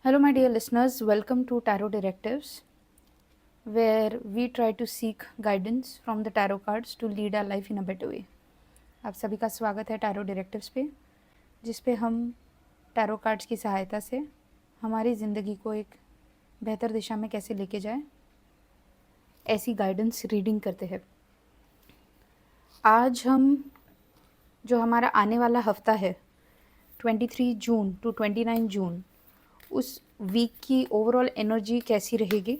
Hello, my dear listeners. Welcome to Tarot Directives, where we try to seek guidance from the tarot cards to lead our life in a better way. आप सभी का स्वागत है tarot directives पे, जिस पे हम tarot cards की सहायता से हमारी ज़िंदगी को एक बेहतर दिशा में कैसे लेके जाए, ऐसी गाइडेंस रीडिंग करते हैं। आज हम जो हमारा आने वाला हफ्ता है 23 जून टू 29 जून, उस वीक की ओवरऑल एनर्जी कैसी रहेगी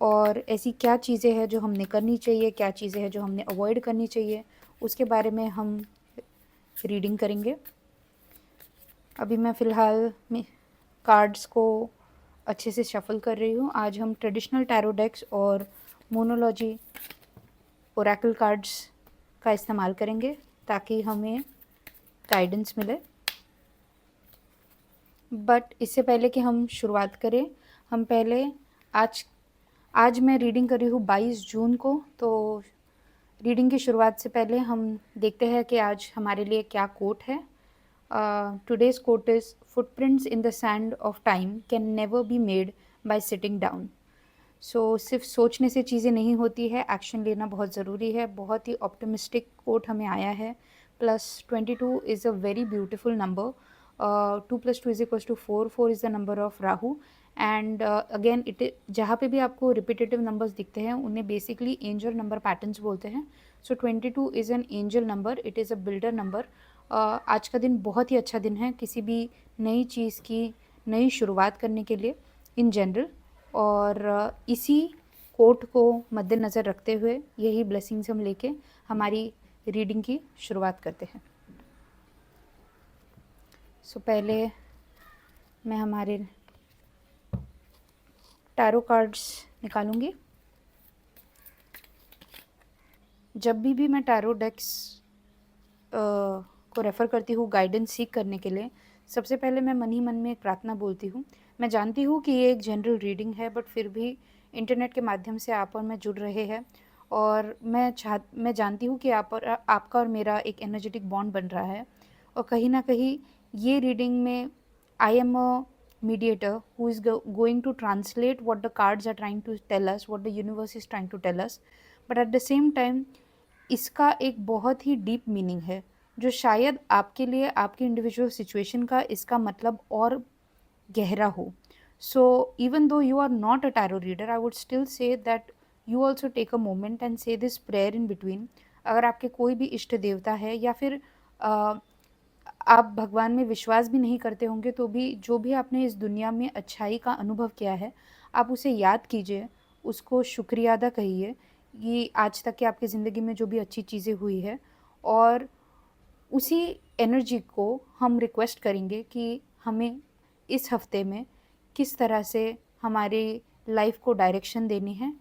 और ऐसी क्या चीज़ें हैं जो हमने करनी चाहिए, क्या चीज़ें हैं जो हमने अवॉइड करनी चाहिए, उसके बारे में हम रीडिंग करेंगे। अभी मैं फ़िलहाल में कार्ड्स को अच्छे से शफ़ल कर रही हूँ। आज हम ट्रेडिशनल टैरो डेक्स और मोनोलॉजी ओरेकल कार्ड्स का इस्तेमाल करेंगे ताकि हमें गाइडेंस मिले। बट इससे पहले कि हम शुरुआत करें, हम पहले आज मैं रीडिंग कर रही हूँ 22 जून को, तो रीडिंग की शुरुआत से पहले हम देखते हैं कि आज हमारे लिए क्या कोट है। Today's quote is footprints in the sand of time can never be made by sitting down. So सिर्फ सोचने से चीज़ें नहीं होती है, एक्शन लेना बहुत ज़रूरी है। बहुत ही ऑप्टिमिस्टिक कोट हमें आया है। +22 is a very beautiful number. 2 + 2 = 4, 4 is the number of Rahu. And again जहाँ पे भी आपको रिपीटेटिव नंबर्स दिखते हैं उन्हें बेसिकली एंजल नंबर पैटर्न्स बोलते हैं। सो 22 is an angel number, it is a builder number. आज का दिन बहुत ही अच्छा दिन है किसी भी नई चीज़ की नई शुरुआत करने के लिए इन जनरल। और इसी कोट को मद्देनज़र रखते हुए यही ब्लेसिंग्स हम लेके हमारी रीडिंग की शुरुआत करते हैं। सो पहले मैं हमारे टैरो कार्ड्स निकालूंगी। जब भी मैं टैरो डेक्स को रेफ़र करती हूँ गाइडेंस सीख करने के लिए, सबसे पहले मैं मन ही मन में एक प्रार्थना बोलती हूँ। मैं जानती हूँ कि ये एक जनरल रीडिंग है, बट फिर भी इंटरनेट के माध्यम से आप और मैं जुड़ रहे हैं और मैं जानती हूँ कि आपका और मेरा एक एनर्जेटिक बॉन्ड बन रहा है। और कहीं ना कहीं ये रीडिंग में I am a mediator who is going to translate what the cards are trying to tell us, what the universe is trying to tell us. But at the same time, इसका एक बहुत ही deep meaning है जो शायद आपके लिए आपके individual situation का इसका मतलब और गहरा हो। So even though you are not a tarot reader, I would still say that you also take a moment and say this prayer in between. अगर आपके कोई भी इष्ट देवता है या फिर आप भगवान में विश्वास भी नहीं करते होंगे, तो भी जो भी आपने इस दुनिया में अच्छाई का अनुभव किया है, आप उसे याद कीजिए, उसको शुक्रिया अदा कहिए ये आज तक के आपकी ज़िंदगी में जो भी अच्छी चीज़ें हुई है। और उसी एनर्जी को हम रिक्वेस्ट करेंगे कि हमें इस हफ्ते में किस तरह से हमारी लाइफ को डायरेक्शन देनी है,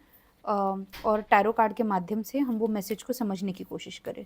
और टैरो कार्ड के माध्यम से हम वो मैसेज को समझने की कोशिश करें।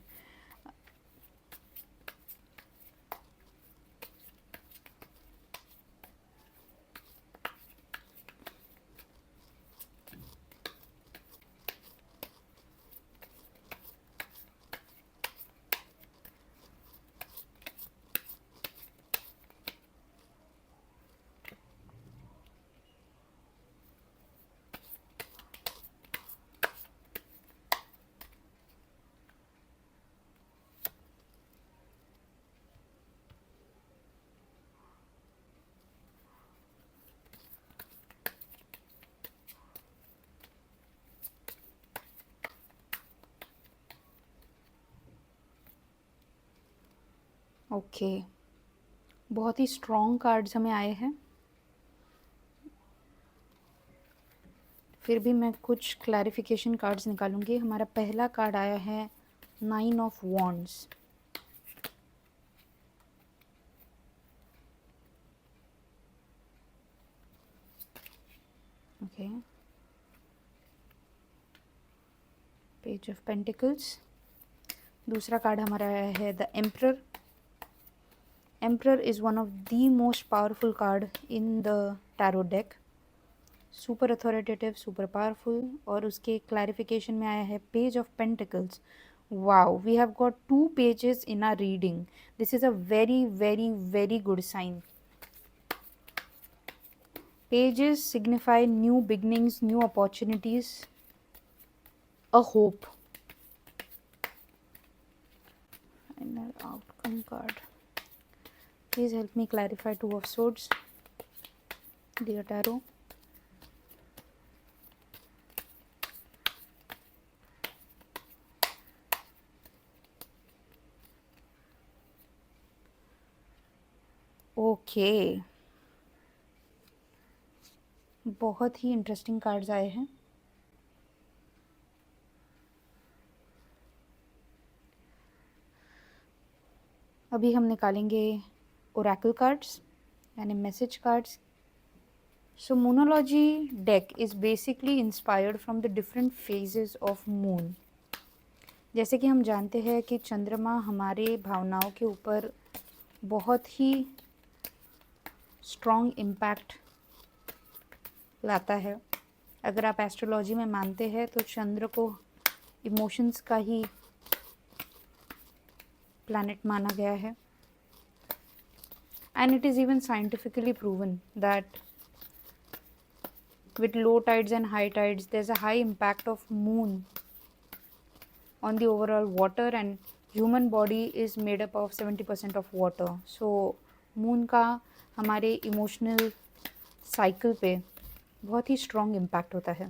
ओके, बहुत ही स्ट्रॉन्ग कार्ड्स हमें आए हैं। फिर भी मैं कुछ क्लैरिफिकेशन कार्ड्स निकालूंगी। हमारा पहला कार्ड आया है 9 of wands. Okay, page of pentacles. दूसरा कार्ड हमारा आया है the emperor. Emperor is one of the most powerful card in the tarot deck, super authoritative, super powerful. और उसके क्लैरिफिकेशन में आया है page of pentacles. Wow, we have got 2 pages in our reading. This is a very very very good sign. Pages signify new beginnings, new opportunities, a hope. Final outcome card. Please help me clarify Two of Swords, dear Tarot. Okay, बहुत ही interesting cards आए हैं। अभी हम निकालेंगे Oracle cards यानी message cards. So Moonology deck is basically inspired from the different phases of moon. जैसे कि हम जानते हैं कि चंद्रमा हमारे भावनाओं के ऊपर बहुत ही स्ट्रॉन्ग इम्पैक्ट लाता है। अगर आप एस्ट्रोलॉजी में मानते हैं तो चंद्र को इमोशंस का ही प्लैनेट माना गया है। And it is even scientifically proven that with low tides and high tides there's a high impact of moon on the overall water, and human body is made up of 70% of water. So moon का हमारे emotional cycle पे बहुत ही strong impact होता है।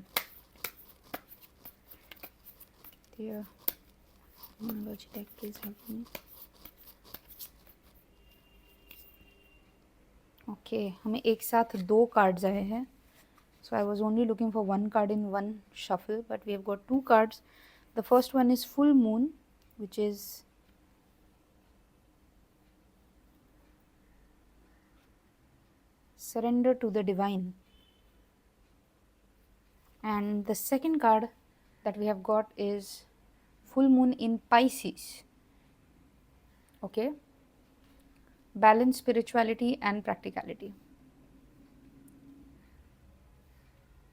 Okay, हमें एक साथ 2 cards आए हैं। So I was only looking for 1 card in one shuffle, but we have got 2 cards. The first one is full moon, which is surrender to the divine. And the second card that we have got is full moon in Pisces. Okay, balance spirituality and practicality.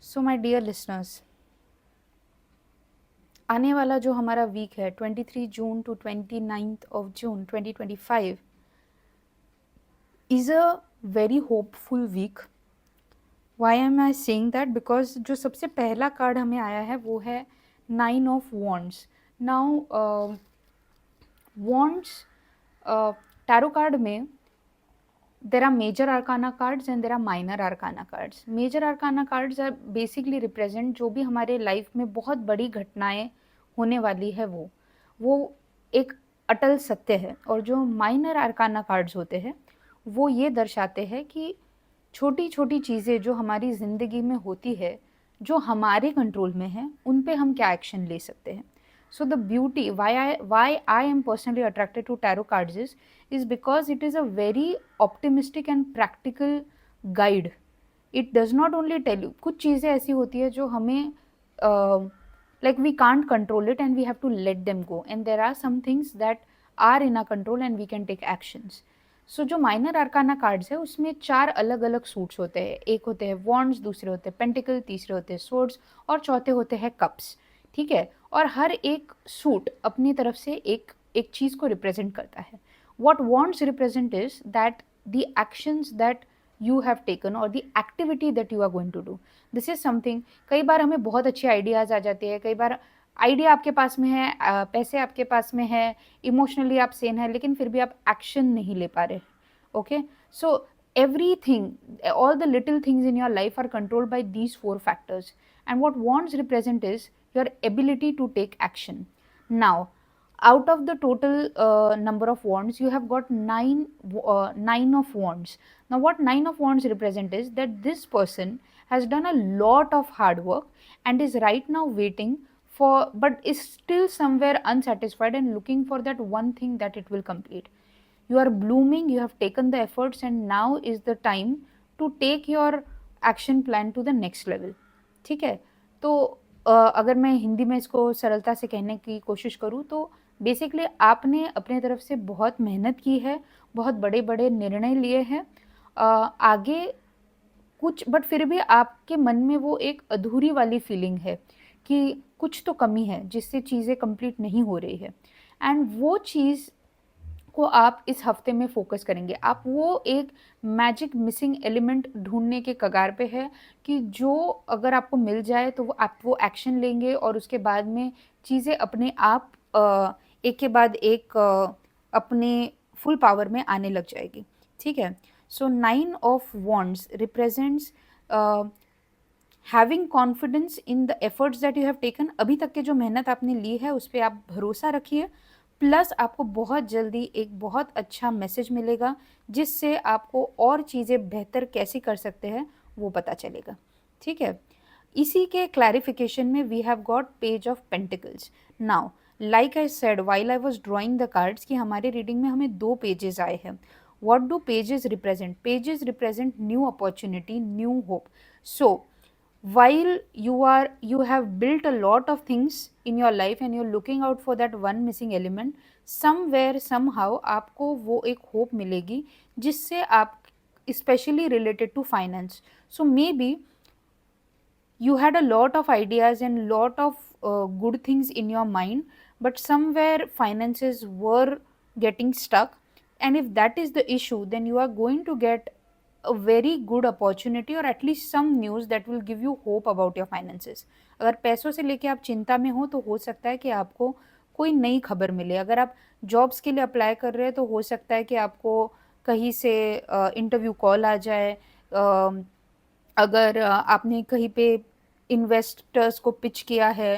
So my dear listeners, आने वाला जो हमारा week है 23 June to 29 of June 2025 is a very hopeful week. Why am I saying that? Because जो सबसे पहला card हमें आया है वो है 9 of wands. Now wands tarot card में there are major arcana cards and there are minor arcana cards. Major arcana cards are basically represent जो भी हमारे लाइफ में बहुत बड़ी घटनाएं होने वाली है वो एक अटल सत्य है। और जो माइनर आर्काना कार्ड्स होते हैं वो ये दर्शाते हैं कि छोटी छोटी चीज़ें जो हमारी ज़िंदगी में होती है जो हमारे कंट्रोल में है उन पे हम क्या एक्शन ले सकते हैं। So the beauty, why I am personally attracted to tarot cards is because it is a very optimistic and practical guide. It does not only tell you, कुछ चीज़ें ऐसी होती है जो हमें like we can't control it and we have to let them go, and there are some things that are in our control and we can take actions. So जो minor आर्काना cards है उसमें 4 अलग अलग सूट्स होते हैं। एक होते हैं वॉन्ड्स, दूसरे होते हैं पेंटिकल, तीसरे होते हैं सोर्ड्स और चौथे होते हैं कप्स। ठीक है, और हर एक सूट अपनी तरफ से एक चीज़ को रिप्रेजेंट करता है। What wands represent is that the actions that you have taken और the activity that you are going to do, this is something. कई बार हमें बहुत अच्छे आइडियाज़ आ जाते हैं, कई बार आइडिया आपके पास में है, पैसे आपके पास में है, इमोशनली आप सेन है, लेकिन फिर भी आप एक्शन नहीं ले पा रहे। Okay, so everything, all the little things in your life are controlled by these 4 factors, and what wands represent is your ability to take action. Now out of the total number of wands you have got 9 of wands. Now what 9 of wands represent is that this person has done a lot of hard work and is right now waiting for, but is still somewhere unsatisfied and looking for that one thing that it will complete. You are blooming, you have taken the efforts, and now is the time to take your action plan to the next level. ठीक है, तो अगर मैं हिंदी में इसको सरलता से कहने की कोशिश करूँ तो बेसिकली आपने अपने तरफ से बहुत मेहनत की है, बहुत बड़े बड़े निर्णय लिए हैं आगे कुछ, बट फिर भी आपके मन में वो एक अधूरी वाली फीलिंग है कि कुछ तो कमी है जिससे चीज़ें कंप्लीट नहीं हो रही है। एंड वो चीज़ को आप इस हफ्ते में फोकस करेंगे। आप वो एक मैजिक मिसिंग एलिमेंट ढूँढने के कगार पे है कि जो अगर आपको मिल जाए तो वो आप वो एक्शन लेंगे और उसके बाद में चीज़ें अपने आप एक के बाद एक अपने फुल पावर में आने लग जाएगी। ठीक है? सो 9 of wands represents having confidence in the efforts that you have taken. अभी तक के जो मेहनत आपने ली है उस पे आप भरोसा रखिए, प्लस आपको बहुत जल्दी एक बहुत अच्छा मैसेज मिलेगा जिससे आपको और चीज़ें बेहतर कैसे कर सकते हैं वो पता चलेगा। ठीक है? इसी के क्लैरिफिकेशन में we have got page of pentacles. Now like I said while I was drawing the cards कि हमारे रीडिंग में हमें 2 पेजेस आए हैं। What do pages represent? Pages represent new opportunity, new hope. So while you have built a lot of things in your life and you're looking out for that one missing element, somewhere somehow आपको वो एक hope मिलेगी जिससे आप especially related to finance. So maybe you had a lot of ideas and lot of good things in your mind, but somewhere finances were getting stuck, and if that is the issue then you are going to get a very good opportunity or at least some news that will give you hope about your finances. अगर पैसों से लेके आप चिंता में हो तो हो सकता है कि आपको कोई नई खबर मिले। अगर आप जॉब्स के लिए अप्लाई कर रहे हैं तो हो सकता है कि आपको कहीं से इंटरव्यू कॉल आ जाए। अगर आपने कहीं पे इन्वेस्टर्स को पिच किया है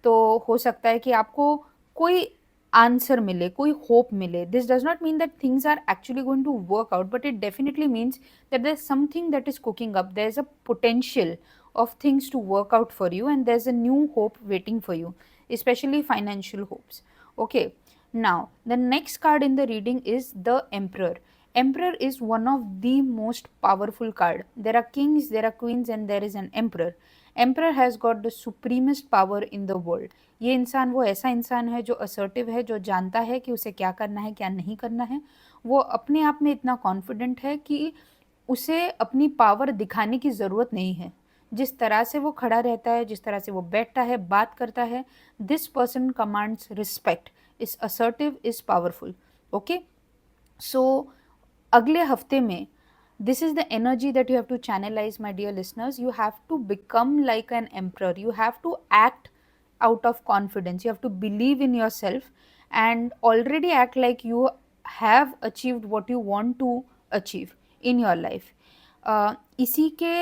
तो हो सकता है कि आपको कोई आंसर मिले, कोई होप मिले। This does not mean that things are actually going to work out, but it definitely means that there is something that is cooking up, there is a potential of things to work out for you, and there's a new hope waiting for you, especially financial hopes. Okay, now the next card in the reading is the Emperor. Emperor is one of the most powerful card. There are kings, there are queens, and there is an emperor. Emperor has got the supremest power in the world. ये इंसान वो ऐसा इंसान है जो assertive है, जो जानता है कि उसे क्या करना है क्या नहीं करना है। वो अपने आप में इतना कॉन्फिडेंट है कि उसे अपनी पावर दिखाने की ज़रूरत नहीं है। जिस तरह से वो खड़ा रहता है, जिस तरह से वो बैठता है, बात करता है, this person commands respect, is assertive, is powerful. Okay, so अगले हफ्ते में this is the energy that you have to channelize, my dear listeners. You have to become like an emperor. You have to act out of confidence. You have to believe in yourself and already act like you have achieved what you want to achieve in your life. इसी के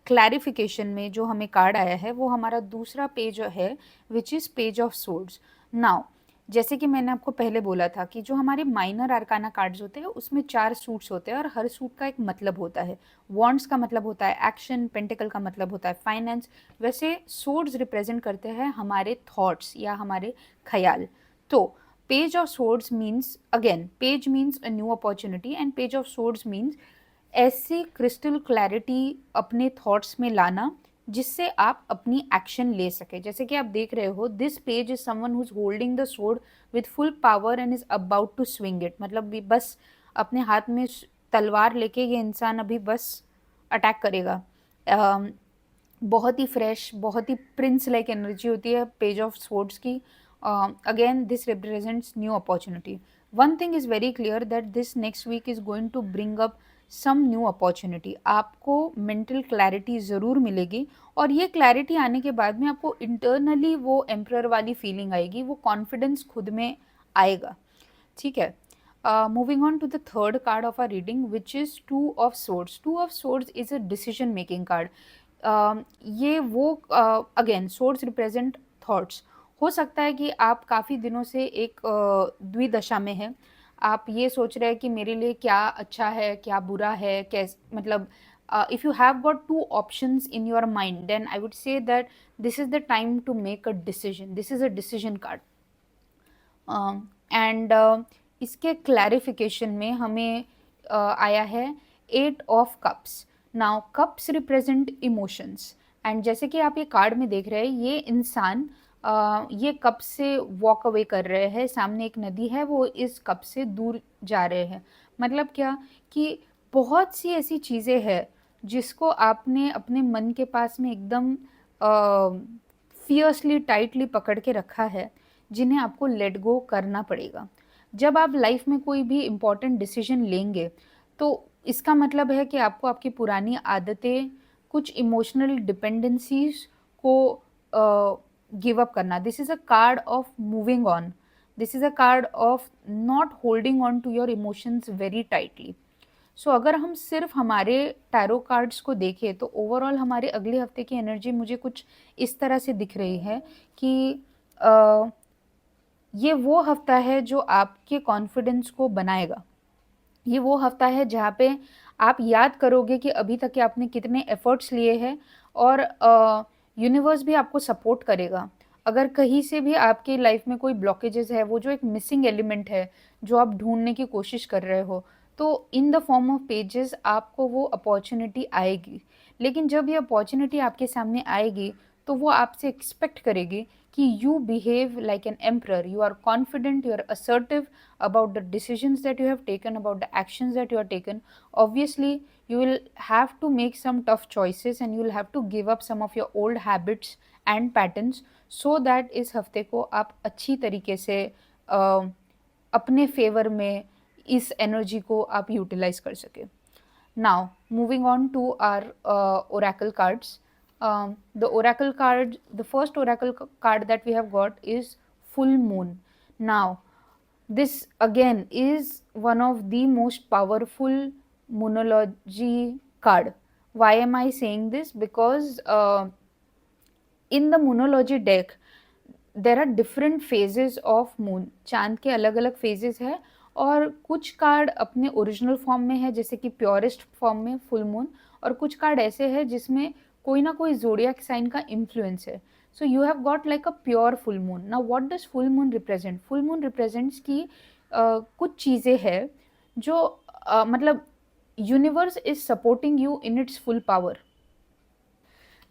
clarification में जो हमें card आया है वो हमारा दूसरा पेज है, which is page of swords. Now जैसे कि मैंने आपको पहले बोला था कि जो हमारे माइनर आर्काना कार्ड्स होते हैं उसमें 4 सूट्स होते हैं और हर सूट का एक मतलब होता है। वॉन्ड्स का मतलब होता है एक्शन, पेंटिकल का मतलब होता है फाइनेंस। वैसे सोर्ड्स रिप्रेजेंट करते हैं हमारे थॉट्स या हमारे ख्याल। तो page of swords means, again page means a new opportunity and page of swords means ऐसी क्रिस्टल क्लैरिटी अपने थॉट्स में लाना जिससे आप अपनी एक्शन ले सके। जैसे कि आप देख रहे हो, this page is someone who is holding the sword with full power and is about to swing it. मतलब बस अपने हाथ में तलवार लेके ये इंसान अभी बस अटैक करेगा। बहुत ही फ्रेश, बहुत ही प्रिंस लाइक एनर्जी होती है पेज ऑफ स्वॉर्ड्स की। Again this represents new opportunity. One thing is very clear that this next week is going to bring up some new opportunity. आपको मेंटल क्लैरिटी ज़रूर मिलेगी और ये clarity आने के बाद में आपको इंटरनली वो एम्प्रर वाली फीलिंग आएगी, वो कॉन्फिडेंस खुद में आएगा। ठीक है, moving on to the third card of our reading, which is Two of Swords. Two of Swords is a decision making card. ये वो अगेन सोर्ड्स रिप्रेजेंट थॉट्स। हो सकता है कि आप काफ़ी दिनों से एक द्विदशा में हैं। आप ये सोच रहे हैं कि मेरे लिए क्या अच्छा है, क्या बुरा है, कैस मतलब if you have got two options in your mind then I would say that this is the time to make a decision. This is a decision card. And इसके क्लैरिफिकेशन में हमें आया है 8 of cups. Now cups represent emotions and जैसे कि आप ये card में देख रहे हैं, ये इंसान ये कप से वॉक अवे कर रहे हैं। सामने एक नदी है, वो इस कप से दूर जा रहे हैं। मतलब क्या कि बहुत सी ऐसी चीज़ें हैं जिसको आपने अपने मन के पास में एकदम फियर्सली टाइटली पकड़ के रखा है, जिन्हें आपको लेट गो करना पड़ेगा। जब आप लाइफ में कोई भी इम्पोर्टेंट डिसीजन लेंगे, तो इसका मतलब है कि आपको आपकी पुरानी आदतें, कुछ इमोशनल डिपेंडेंसीज़ को गिव अप करना। This is a card of moving on. This is a card of not holding on to your emotions very tightly. So अगर हम सिर्फ हमारे टैरो कार्ड्स को देखें, तो ओवरऑल हमारे अगले हफ्ते की एनर्जी मुझे कुछ इस तरह से दिख रही है कि अ, ये वो हफ्ता है जो आपके कॉन्फिडेंस को बनाएगा। ये वो हफ्ता है जहाँ पे आप याद करोगे कि अभी तक के आपने कितने एफर्ट्स लिए हैं, और यूनिवर्स भी आपको सपोर्ट करेगा। अगर कहीं से भी आपकी लाइफ में कोई ब्लॉकेजेस है, वो जो एक मिसिंग एलिमेंट है जो आप ढूंढने की कोशिश कर रहे हो, तो in the form of pages आपको वो अपॉर्चुनिटी आएगी। लेकिन जब ये अपॉर्चुनिटी आपके सामने आएगी, तो वो आपसे एक्सपेक्ट करेगी कि you behave like an emperor, you are confident, you are assertive about the decisions that you have taken, about the actions that you have taken. Obviously, you will have to make some tough choices and you will have to give up some of your old habits and patterns, so that इस हफ्ते को आप अच्छी तरीके से अपने favour में इस एनर्जी को आप यूटिलाइज कर सके। Now, moving on to our oracle cards. The first oracle card that we have got is full moon. Now, this again is one of the most powerful moonology card. Why am I saying this? Because in the moonology deck there are different phases of moon. चांद के अलग अलग phases है, और कुछ card अपने original form में है, जैसे कि प्योरेस्ट फॉर्म में फुल मून, और कुछ कार्ड ऐसे हैं जिसमें कोई ना कोई जोडियाक साइन का इन्फ्लुएंस है। So you have got like a pure full moon. Now what does full moon represent? Full moon represents की कुछ चीज़ें हैं जो मतलब universe is supporting you in its full power.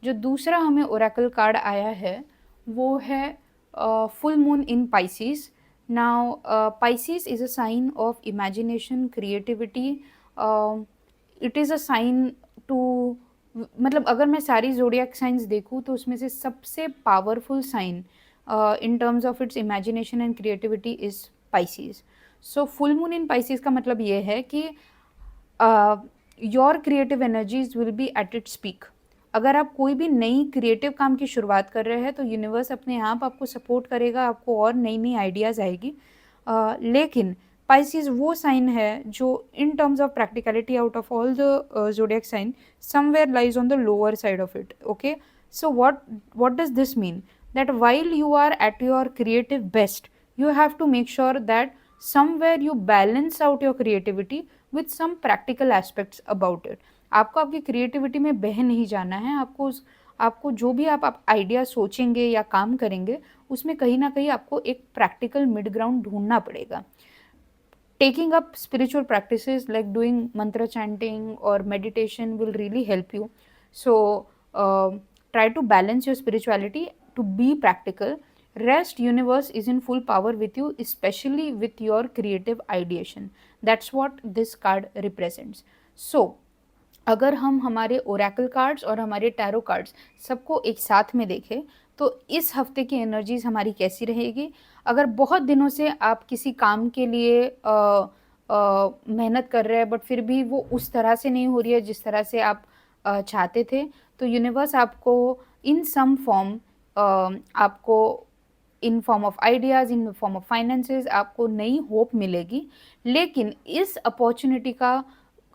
जो दूसरा हमें ओरेकल कार्ड आया है वो है full moon in Pisces. Now Pisces is a sign of imagination, creativity. It is a sign to, मतलब अगर मैं सारी जोडियाक साइंस देखूँ तो उसमें से सबसे powerful sign in terms of its imagination and creativity is Pisces. So full moon in Pisces का मतलब ये है कि your creative energies will be at its peak. अगर आप कोई भी नई क्रिएटिव काम की शुरुआत कर रहे हैं तो यूनिवर्स अपने आप आपको सपोर्ट करेगा, आपको और नई नई आइडियाज़ आएगी। लेकिन पाइसिस वो साइन है जो in terms of practicality out of all the zodiac sign somewhere lies on the lower side of it. Okay, so what does this mean? That while you are at your creative best, you have to make sure that somewhere you balance out your creativity with some practical aspects about it. आपको आपकी creativity में बह नहीं जाना है। आपको जो भी आप आइडिया सोचेंगे या काम करेंगे, उसमें कहीं ना कहीं आपको एक प्रैक्टिकल मिड ग्राउंड ढूंढना पड़ेगा। Taking up spiritual practices like doing mantra chanting or meditation will really help you. So try to balance your spirituality to be practical. Rest, universe is in full power with you, especially with your creative ideation. That's what this card represents. So अगर हम हमारे Oracle cards और हमारे tarot cards सबको एक साथ में देखें, तो इस हफ्ते की एनर्जीज हमारी कैसी रहेगी? अगर बहुत दिनों से आप किसी काम के लिए मेहनत कर रहे हैं, बट फिर भी वो उस तरह से नहीं हो रही है जिस तरह से आप चाहते थे, तो यूनिवर्स आपको इन सम फॉर्म, आपको in form of ideas, in form of finances आपको नई होप मिलेगी। लेकिन इस अपॉर्चुनिटी का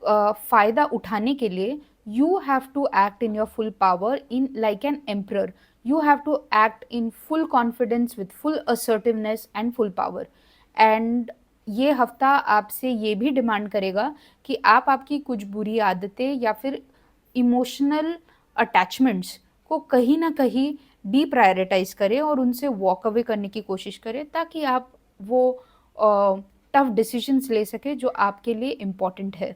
फ़ायदा उठाने के लिए you have to act in your full power, in like an emperor. You have to act in full confidence with full assertiveness and full power. And ये हफ्ता आपसे ये भी डिमांड करेगा कि आप आपकी कुछ बुरी आदतें या फिर इमोशनल अटैचमेंट्स को कहीं ना कहीं डीप्रायोरिटाइज करें और उनसे वॉक अवे करने की कोशिश करें, ताकि आप वो टफ डिसीजंस ले सके जो आपके लिए इम्पॉर्टेंट है।